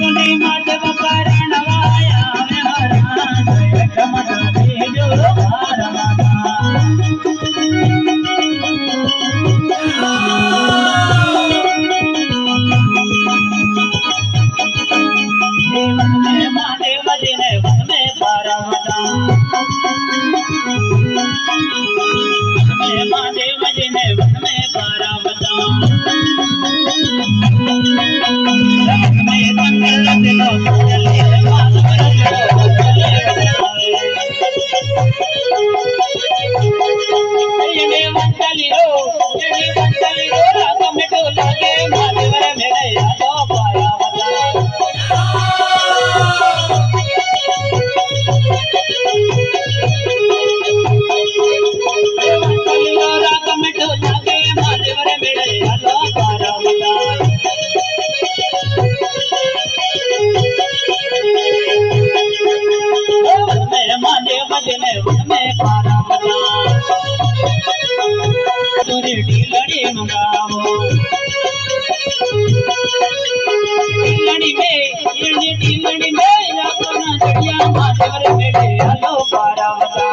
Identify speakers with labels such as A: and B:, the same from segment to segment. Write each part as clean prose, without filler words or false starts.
A: तुने माधव करणवाया महाराज कमला देजो भारमाता जीवन में महादेव जी ने वन में पारवता महादेव जी ने वन में पारवता में संकल दिलो चले माधवर दिलो ये वंतलियो राग में डोला के माधवर मेरे यादो पारवता राग में डोला के माधवर मेरे यादो पारवता महादेव जने में पारवता तुरी ढीलड़ी मंगावो ढीलड़ी में अपना चढ़िया माधवर मेरे हलो पारवता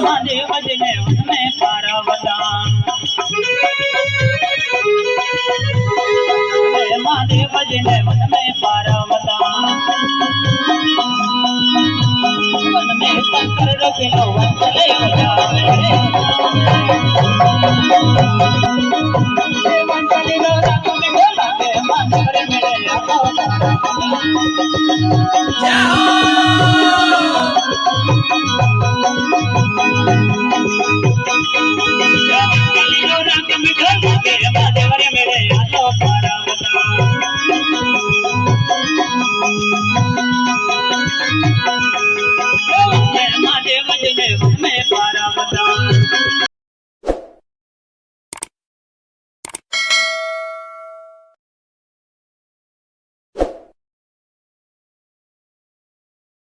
A: महादेव जने में पारवता महादेव जने में पारवता मन में शंकर रखिलो वंचले बजावे वंचले राग में डोला के माधवर मेरे यादो राग में ढोल के महादेवर मेरे